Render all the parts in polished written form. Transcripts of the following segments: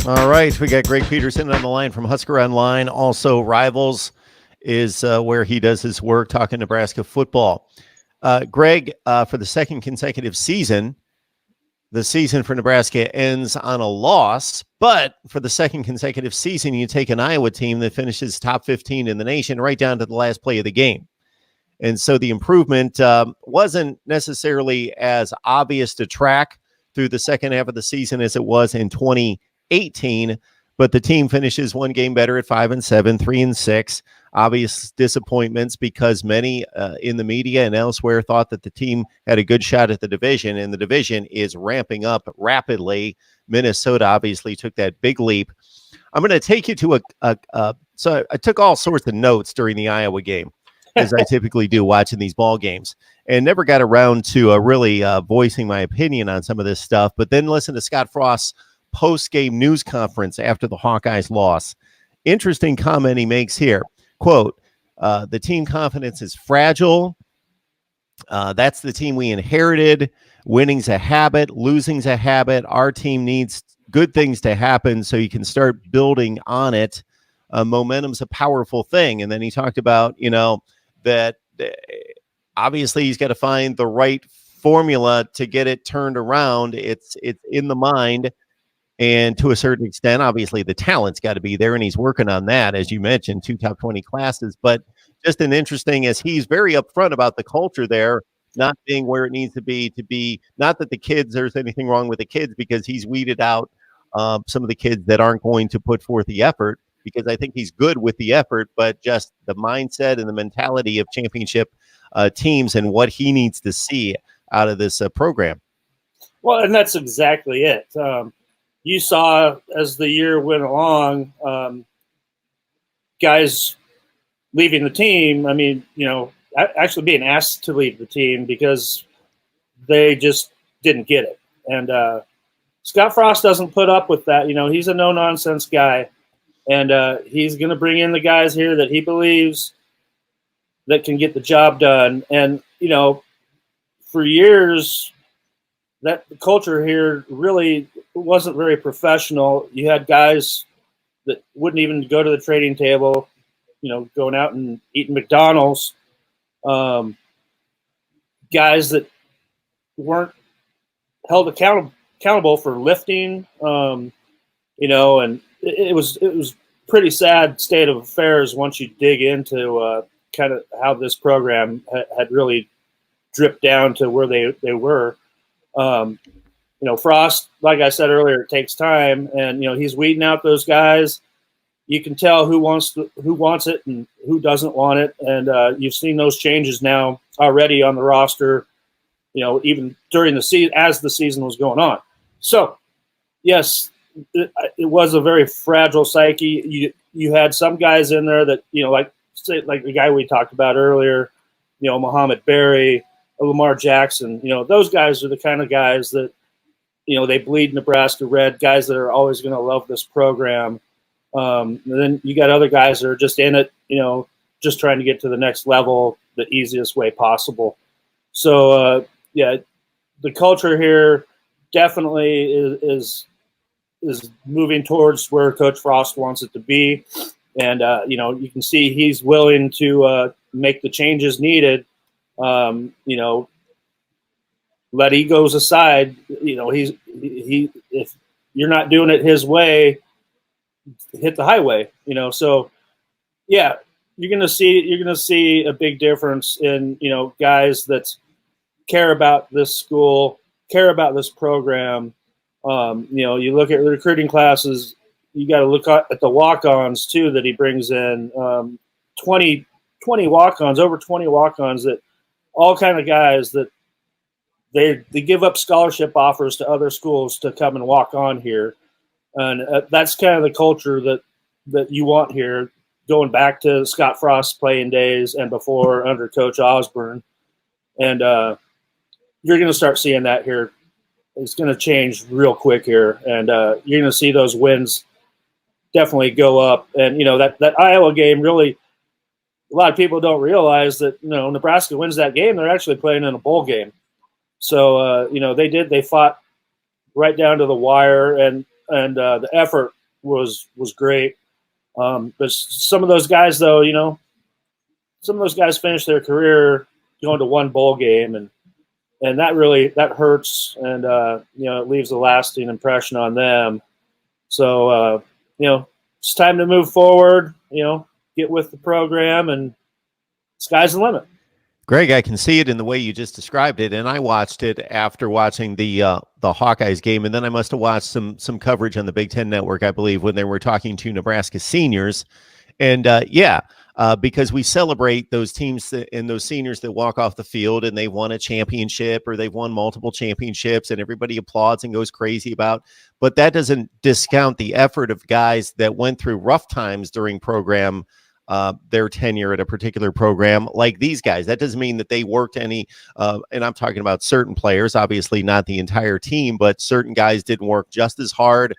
All right, we got Greg Peterson on the line from Husker Online. Also, Rivals is where he does his work talking Nebraska football. Greg, for the second consecutive season, the season for Nebraska ends on a loss, but for the second consecutive season, you take an Iowa team that finishes top 15 in the nation right down to the last play of the game. And so the improvement wasn't necessarily as obvious to track through the second half of the season as it was in 2018, but the team finishes one game better at 5-7, 3-6. Obvious disappointments because many in the media and elsewhere thought that the team had a good shot at the division, and the division is ramping up rapidly. Minnesota obviously took that big leap. I'm going to take you to so I took all sorts of notes during the Iowa game, as I typically do watching these ball games, and never got around to really voicing my opinion on some of this stuff. But then listen to Scott Frost's post-game news conference after the Hawkeyes loss. Interesting comment he makes here. Quote, the team confidence is fragile. That's the team we inherited. Winning's a habit. Losing's a habit. Our team needs good things to happen so you can start building on it. Momentum's a powerful thing. And then he talked about, that obviously he's got to find the right formula to get it turned around. It's in the mind. And to a certain extent, obviously, the talent's got to be there, and he's working on that, as you mentioned, 2 top 20 classes. But just an interesting, as he's very upfront about the culture there, not being where it needs to be, not that the kids, there's anything wrong with the kids, because he's weeded out some of the kids that aren't going to put forth the effort, because I think he's good with the effort, but just the mindset and the mentality of championship teams and what he needs to see out of this program. Well, and that's exactly it. You saw as the year went along, guys leaving the team. I mean, actually being asked to leave the team because they just didn't get it. And Scott Frost doesn't put up with that. He's a no-nonsense guy. And he's going to bring in the guys here that he believes that can get the job done. And, for years, that the culture here really wasn't very professional. You had guys that wouldn't even go to the trading table, going out and eating McDonald's. Guys that weren't held accountable for lifting, and it was pretty sad state of affairs once you dig into kind of how this program had really dripped down to where they were. Frost, like I said earlier, it takes time, and he's weeding out those guys. You can tell who wants it and who doesn't want it, and you've seen those changes now already on the roster. Even during the season, as the season was going on. So, yes, it was a very fragile psyche. You had some guys in there that like the guy we talked about earlier, Muhammad Berry, Lamar Jackson. Those guys are the kind of guys that they bleed Nebraska red. Guys that are always going to love this program. And then you got other guys that are just in it, just trying to get to the next level the easiest way possible. So the culture here definitely is moving towards where Coach Frost wants it to be. And, you can see he's willing to make the changes needed. Let egos aside, he if you're not doing it his way, hit the highway, So, yeah, you're gonna see a big difference in guys that care about this school, care about this program. You look at the recruiting classes. You got to look at the walk-ons too that he brings in. 20 walk-ons, over 20 walk-ons, that all kind of guys that they give up scholarship offers to other schools to come and walk on here. And that's kind of the culture that you want here, going back to Scott Frost's playing days and before under Coach Osborne. And you're going to start seeing that here. It's going to change real quick here. And you're going to see those wins definitely go up. And, that Iowa game, really, a lot of people don't realize that, Nebraska wins that game. They're actually playing in a bowl game. So, they fought right down to the wire, and the effort was great. But some of those guys, though, some of those guys finish their career going to one bowl game, and that hurts, and it leaves a lasting impression on them. So it's time to move forward. Get with the program, and sky's the limit. Greg, I can see it in the way you just described it, and I watched it after watching the Hawkeyes game, and then I must have watched some coverage on the Big Ten Network, I believe, when they were talking to Nebraska seniors, and because we celebrate those teams and those seniors that walk off the field and they won a championship or they've won multiple championships, and everybody applauds and goes crazy about, but that doesn't discount the effort of guys that went through rough times during their tenure at a particular program, like these guys. That doesn't mean that they worked any, and I'm talking about certain players, obviously not the entire team, but certain guys didn't work just as hard,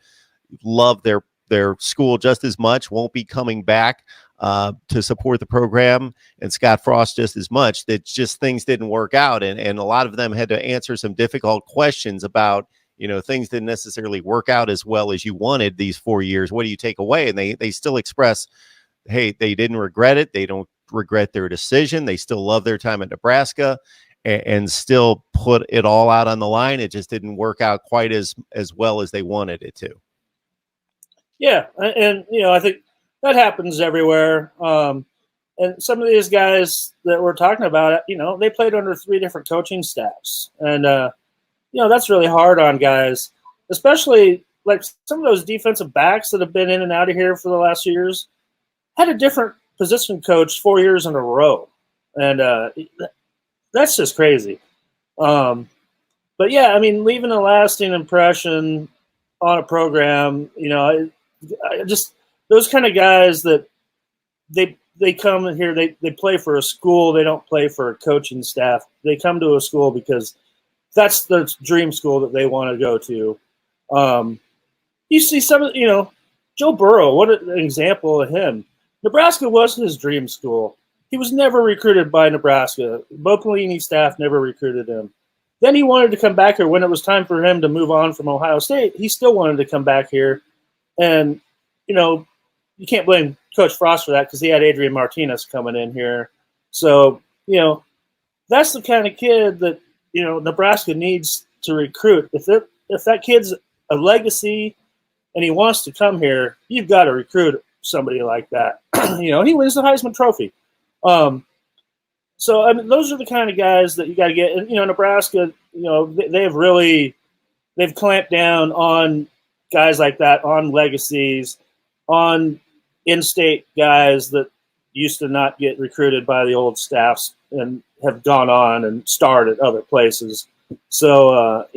love their school just as much, won't be coming back to support the program, and Scott Frost just as much. That just things didn't work out, and a lot of them had to answer some difficult questions about, things didn't necessarily work out as well as you wanted these 4 years. What do you take away? And they still express, hey, they didn't regret it. They don't regret their decision. They still love their time at Nebraska and still put it all out on the line. It just didn't work out quite as well as they wanted it to. Yeah. And I think that happens everywhere. And some of these guys that we're talking about, they played under 3 different coaching staffs. And, that's really hard on guys, especially like some of those defensive backs that have been in and out of here for the last years. Had a different position coach 4 years in a row, and that's just crazy. But yeah, I mean, leaving a lasting impression on a program, I just those kind of guys that they come in here, they play for a school, they don't play for a coaching staff. They come to a school because that's their dream school that they want to go to. You see some of Joe Burrow. What an example of him. Nebraska was his dream school. He was never recruited by Nebraska. Bo Pelini's staff never recruited him. Then he wanted to come back here when it was time for him to move on from Ohio State. He still wanted to come back here. And, you can't blame Coach Frost for that because he had Adrian Martinez coming in here. So, that's the kind of kid that, Nebraska needs to recruit. If that kid's a legacy and he wants to come here, you've got to recruit somebody like that. He wins the Heisman Trophy. So I mean, those are the kind of guys that you got to get. And Nebraska, they've clamped down on guys like that, on legacies, on in-state guys that used to not get recruited by the old staffs and have gone on and starred at other places. So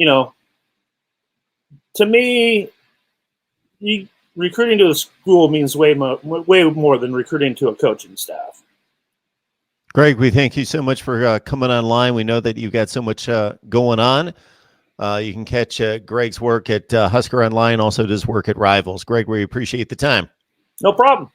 to me, recruiting to a school means way more than recruiting to a coaching staff. Greg, we thank you so much for coming online. We know that you've got so much going on. You can catch Greg's work at Husker Online, also does work at Rivals. Greg, we appreciate the time. No problem.